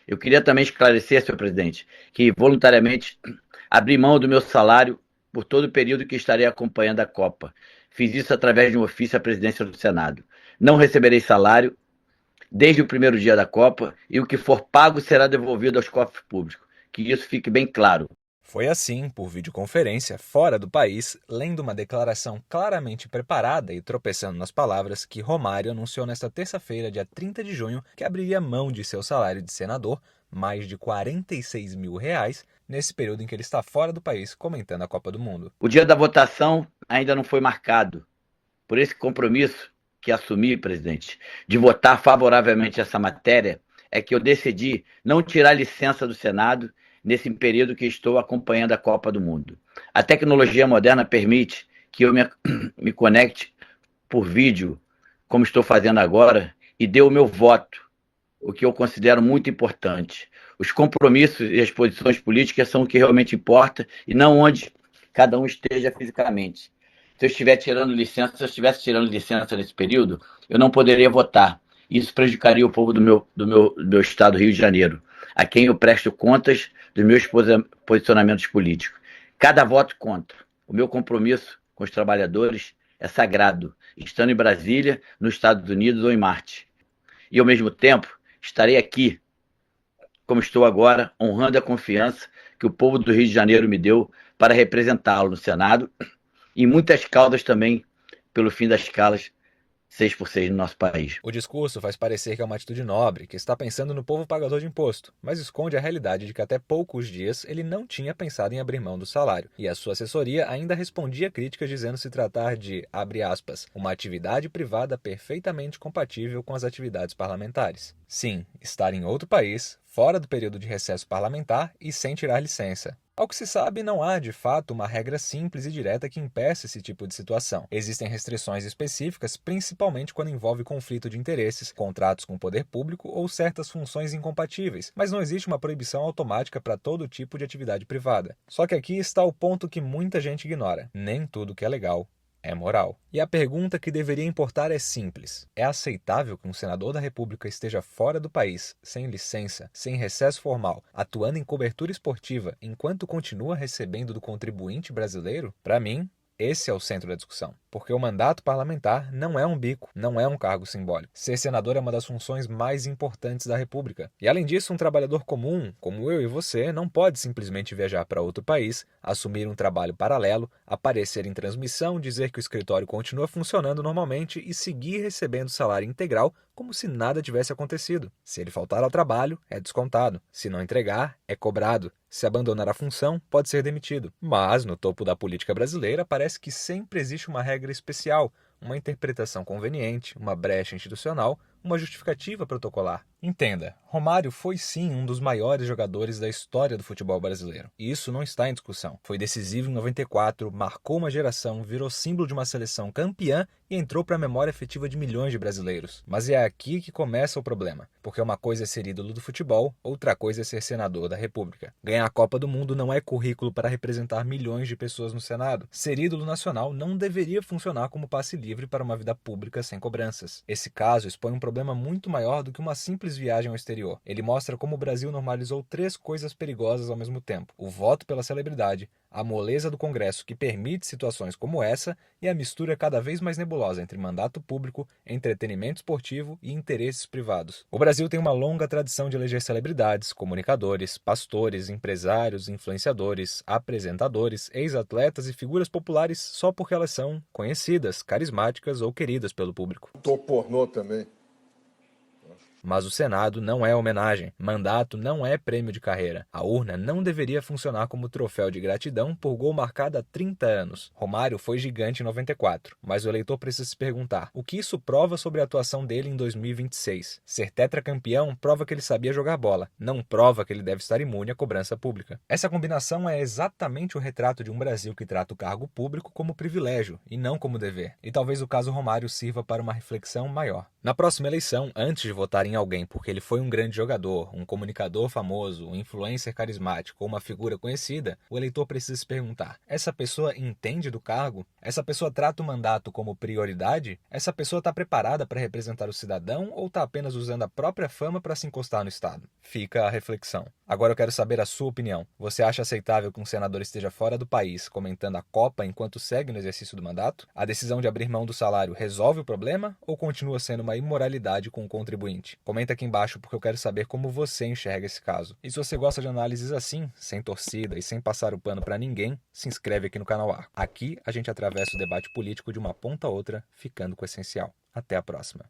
Eu queria também esclarecer, senhor presidente, que voluntariamente abri mão do meu salário por todo o período que estarei acompanhando a Copa. Fiz isso através de um ofício à presidência do Senado. Não receberei salário desde o primeiro dia da Copa e o que for pago será devolvido aos cofres públicos. Que isso fique bem claro. Foi assim, por videoconferência, fora do país, lendo uma declaração claramente preparada e tropeçando nas palavras, que Romário anunciou nesta terça-feira, dia 30 de junho, que abriria mão de seu salário de senador, mais de R$ 46.000, nesse período em que ele está fora do país comentando a Copa do Mundo. O dia da votação ainda não foi marcado. Por esse compromisso que assumi, presidente, de votar favoravelmente essa matéria, é que eu decidi não tirar licença do Senado nesse período que estou acompanhando a Copa do Mundo. A tecnologia moderna permite que eu me conecte por vídeo, como estou fazendo agora, e dê o meu voto, o que eu considero muito importante. Os compromissos e as posições políticas são o que realmente importa e não onde cada um esteja fisicamente. Se eu estivesse tirando licença nesse período, eu não poderia votar. Isso prejudicaria o povo do meu estado, Rio de Janeiro, a quem eu presto contas dos meus posicionamentos políticos. Cada voto conta. O meu compromisso com os trabalhadores é sagrado, estando em Brasília, nos Estados Unidos ou em Marte. E, ao mesmo tempo, estarei aqui, como estou agora, honrando a confiança que o povo do Rio de Janeiro me deu para representá-lo no Senado e muitas causas também pelo fim das escalas 6x6 no nosso país. O discurso faz parecer que é uma atitude nobre, que está pensando no povo pagador de imposto, mas esconde a realidade de que até poucos dias ele não tinha pensado em abrir mão do salário, e a sua assessoria ainda respondia críticas dizendo se tratar de, abre aspas, uma atividade privada perfeitamente compatível com as atividades parlamentares. Sim, estar em outro país, fora do período de recesso parlamentar e sem tirar licença. Ao que se sabe, não há, de fato, uma regra simples e direta que impeça esse tipo de situação. Existem restrições específicas, principalmente quando envolve conflito de interesses, contratos com o poder público ou certas funções incompatíveis, mas não existe uma proibição automática para todo tipo de atividade privada. Só que aqui está o ponto que muita gente ignora: nem tudo que é legal é moral. E a pergunta que deveria importar é simples: é aceitável que um senador da República esteja fora do país, sem licença, sem recesso formal, atuando em cobertura esportiva, enquanto continua recebendo do contribuinte brasileiro? Para mim, esse é o centro da discussão, porque o mandato parlamentar não é um bico, não é um cargo simbólico. Ser senador é uma das funções mais importantes da República. E além disso, um trabalhador comum, como eu e você, não pode simplesmente viajar para outro país, assumir um trabalho paralelo, aparecer em transmissão, dizer que o escritório continua funcionando normalmente e seguir recebendo salário integral como se nada tivesse acontecido. Se ele faltar ao trabalho, é descontado. Se não entregar, é cobrado. Se abandonar a função, pode ser demitido. Mas, no topo da política brasileira, parece que sempre existe uma regra especial, uma interpretação conveniente, uma brecha institucional, uma justificativa protocolar. Entenda, Romário foi sim um dos maiores jogadores da história do futebol brasileiro. E isso não está em discussão. Foi decisivo em 94, marcou uma geração, virou símbolo de uma seleção campeã e entrou para a memória afetiva de milhões de brasileiros. Mas é aqui que começa o problema. Porque uma coisa é ser ídolo do futebol, outra coisa é ser senador da República. Ganhar a Copa do Mundo não é currículo para representar milhões de pessoas no Senado. Ser ídolo nacional não deveria funcionar como passe livre para uma vida pública sem cobranças. Esse caso expõe um problema muito maior do que uma simples viagem ao exterior. Ele mostra como o Brasil normalizou três coisas perigosas ao mesmo tempo: o voto pela celebridade, a moleza do Congresso que permite situações como essa e a mistura cada vez mais nebulosa entre mandato público, entretenimento esportivo e interesses privados. O Brasil tem uma longa tradição de eleger celebridades, comunicadores, pastores, empresários, influenciadores, apresentadores, ex-atletas e figuras populares só porque elas são conhecidas, carismáticas ou queridas pelo público. Ator pornô também. Mas o Senado não é homenagem, mandato não é prêmio de carreira. A urna não deveria funcionar como troféu de gratidão por gol marcado há 30 anos. Romário foi gigante em 94, mas o eleitor precisa se perguntar: o que isso prova sobre a atuação dele em 2026? Ser tetracampeão prova que ele sabia jogar bola, não prova que ele deve estar imune à cobrança pública. Essa combinação é exatamente o retrato de um Brasil que trata o cargo público como privilégio e não como dever. E talvez o caso Romário sirva para uma reflexão maior. Na próxima eleição, antes de votar em alguém porque ele foi um grande jogador, um comunicador famoso, um influencer carismático ou uma figura conhecida, o eleitor precisa se perguntar: essa pessoa entende do cargo? Essa pessoa trata o mandato como prioridade? Essa pessoa está preparada para representar o cidadão ou está apenas usando a própria fama para se encostar no Estado? Fica a reflexão. Agora eu quero saber a sua opinião. Você acha aceitável que um senador esteja fora do país comentando a Copa enquanto segue no exercício do mandato? A decisão de abrir mão do salário resolve o problema ou continua sendo uma imoralidade com o contribuinte? Comenta aqui embaixo porque eu quero saber como você enxerga esse caso. E se você gosta de análises assim, sem torcida e sem passar o pano para ninguém, se inscreve aqui no canal A. Aqui a gente atravessa o debate político de uma ponta a outra, ficando com o essencial. Até a próxima.